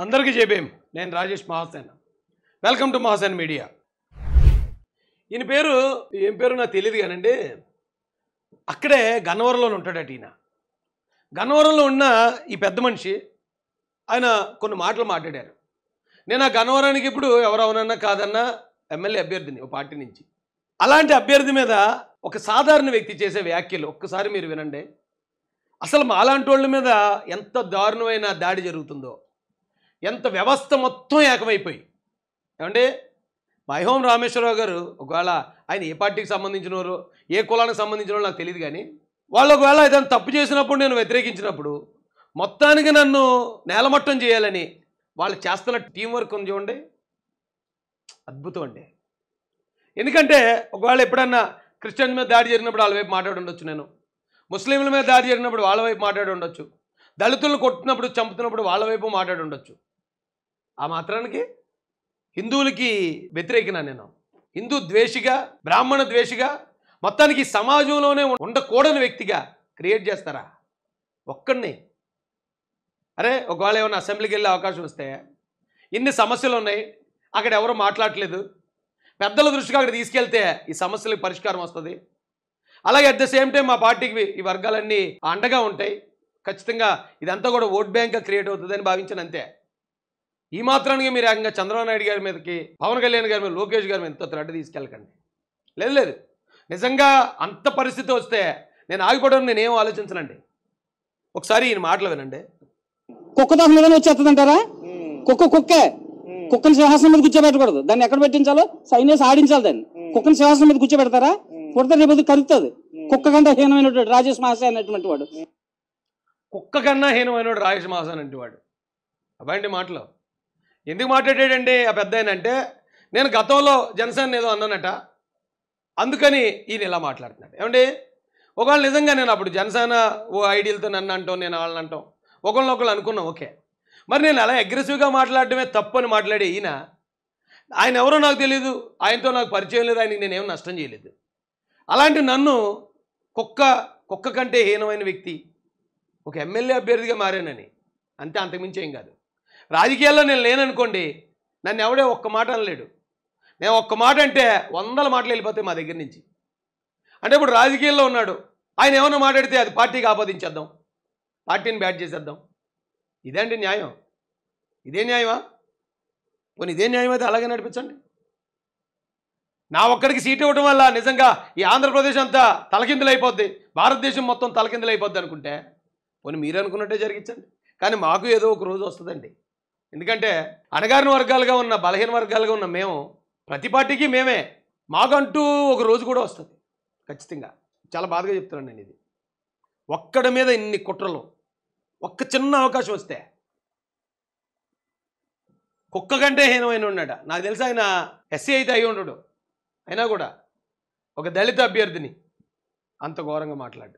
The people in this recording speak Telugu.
అందరికీ జేబీఎం. నేను Rajesh Mahasen. Welcome to Mahasen media. ఈయన పేరు ఏం పేరు నాకు తెలియదు కానండి. అక్కడే గన్నవరంలో ఉంటాడట ఈయన. గన్నవరంలో ఉన్న ఈ పెద్ద మనిషి ఆయన కొన్ని మాటలు మాట్లాడారు. నేను ఆ గన్నవరానికి ఇప్పుడు ఎవరు అవునన్నా కాదన్నా ఎమ్మెల్యే అభ్యర్థిని ఒక పార్టీ నుంచి. అలాంటి అభ్యర్థి మీద ఒక సాధారణ వ్యక్తి చేసే వ్యాఖ్యలు ఒక్కసారి మీరు వినండి. అసలు మాలాంటి వాళ్ళ మీద ఎంత దారుణమైన దాడి జరుగుతుందో, ఎంత వ్యవస్థ మొత్తం ఏకమైపోయి. ఏమంటే మైహోం రామేశ్వరరావు గారు ఒకవేళ ఆయన ఏ పార్టీకి సంబంధించిన వారు, ఏ కులానికి సంబంధించిన వాళ్ళు నాకు తెలియదు, కానీ వాళ్ళు ఒకవేళ ఏదైనా తప్పు చేసినప్పుడు నేను వ్యతిరేకించినప్పుడు మొత్తానికి నన్ను నేలమట్టం చేయాలని వాళ్ళు చేస్తున్న టీం వర్క్ ఉంది చూడండి, అద్భుతం అండి. ఎందుకంటే ఒకవేళ ఎప్పుడన్నా క్రిస్టియన్స్ మీద దాడి జరిగినప్పుడు వాళ్ళ వైపు మాట్లాడి ఉండొచ్చు, నేను ముస్లింల మీద దాడి జరిగినప్పుడు వాళ్ళ వైపు మాట్లాడి ఉండొచ్చు, దళితులను కొట్టినప్పుడు చంపుతున్నప్పుడు వాళ్ళ వైపు మాట్లాడి ఉండొచ్చు. ఆ మాత్రానికి హిందువులకి వ్యతిరేకినా నేను, హిందూ ద్వేషిగా, బ్రాహ్మణ ద్వేషిగా, మొత్తానికి సమాజంలోనే ఉండకూడని వ్యక్తిగా క్రియేట్ చేస్తారా ఒక్కడిని? అరే ఒకవేళ ఏమైనా అసెంబ్లీకి వెళ్ళే అవకాశం వస్తే ఇన్ని సమస్యలు ఉన్నాయి, అక్కడ ఎవరు మాట్లాడట్లేదు, పెద్దల దృష్టికి అక్కడ తీసుకెళ్తే ఈ సమస్యలకు పరిష్కారం వస్తుంది. అలాగే అట్ ద సేమ్ టైం మా పార్టీకి ఈ వర్గాలన్నీ అండగా ఉంటాయి, ఖచ్చితంగా ఇదంతా కూడా ఓట్ బ్యాంక్గా క్రియేట్ అవుతుందని భావించాను అంతే. ఈ మాత్రానికి మీరు ఏకంగా చంద్రబాబు నాయుడు గారి మీదకి, పవన్ కళ్యాణ్ గారి మీద, లోకేష్ గారి మీద ఎంతో థ్రెడ్ తీసుకెళ్ళకండి. లేదు లేదు, నిజంగా అంత పరిస్థితి వస్తే నేను ఆగిపోవడం నేనేం ఆలోచించనండి. ఒకసారి ఈయన మాటలు వినండి. కుక్క దాని మీద వచ్చేస్తుందంటారా? కుక్కని సింహాసనం మీద కూర్చోబెట్టకూడదు, దాన్ని ఎక్కడ పెట్టించాలో సైన్యస్ ఆడించాలి. దాన్ని కుక్కని సింహాసనం మీద కూర్చోబెడతారా? కుడితే రేపు కరుగుతుంది. కుక్క కంటే హీనమైనటువంటి రాజేష్ మహాశయ అనేటువంటి వాడు, కుక్క కన్నా హీనమైనవాడు రాజేష్ మహాసేన్ అంటే వాడు. అబ్బాయి మాటలు ఎందుకు మాట్లాడాడండి ఆ పెద్ద ఆయన అంటే, నేను గతంలో జనసేన ఏదో అన్నానట, అందుకని ఈయన ఇలా మాట్లాడుతున్నాడు. ఏమండి ఒకవేళ నిజంగా నేను అప్పుడు జనసేన ఓ ఐడియాలతో నన్ను అంటాం, నేను వాళ్ళని అంటాం, ఒకళ్ళు అనుకున్నాం, ఓకే. మరి నేను అలా అగ్రెసివ్గా మాట్లాడటమే తప్పు అని మాట్లాడే ఈయన, ఆయన ఎవరో నాకు తెలియదు, ఆయనతో నాకు పరిచయం లేదు, ఆయనకి నేనేం నష్టం చేయలేదు, అలాంటి నన్ను కుక్క కంటే హీనమైన వ్యక్తి, ఒక ఎమ్మెల్యే అభ్యర్థిగా మారానని అంతే, అంతకుమించి ఏం కాదు. రాజకీయాల్లో నేను లేననుకోండి, నన్ను ఎవడే ఒక్క మాట అనలేడు. నేను ఒక్క మాట అంటే 100 మాటలు వెళ్ళిపోతాయి మా దగ్గర నుంచి. అంటే ఇప్పుడు రాజకీయాల్లో ఉన్నాడు, ఆయన ఏమన్నా మాట్లాడితే అది పార్టీకి ఆపాదించేద్దాం, పార్టీని బ్యాట్ చేసేద్దాం. ఇదేంటి న్యాయం? ఇదే న్యాయమా? పోనీ ఇదే న్యాయం అయితే అలాగే నడిపించండి. నా ఒక్కడికి సీట్ ఇవ్వడం వల్ల నిజంగా ఈ ఆంధ్రప్రదేశ్ అంతా తలకిందులైపోద్ది, భారతదేశం మొత్తం తలకిందులైపోద్ది అనుకుంటే పోనీ మీరు అనుకున్నట్టే జరిగించండి. కానీ మాకు ఏదో ఒక రోజు వస్తుందండి. ఎందుకంటే అణగారిన వర్గాలుగా ఉన్న, బలహీన వర్గాలుగా ఉన్న మేము, ప్రతి పార్టీకి మేమే, మాకంటూ ఒక రోజు కూడా వస్తుంది ఖచ్చితంగా. చాలా బాధగా చెప్తున్నాను నేను ఇది. ఒక్కడి మీద ఇన్ని కుట్రలు, ఒక్క చిన్న అవకాశం వస్తే కుక్క కంటే హీనమైన ఉన్నాడు. నాకు తెలిసి ఆయన ఎస్సీ అయితే అయి ఉండడు, అయినా కూడా ఒక దళిత అభ్యర్థిని అంత ఘోరంగా మాట్లాడు.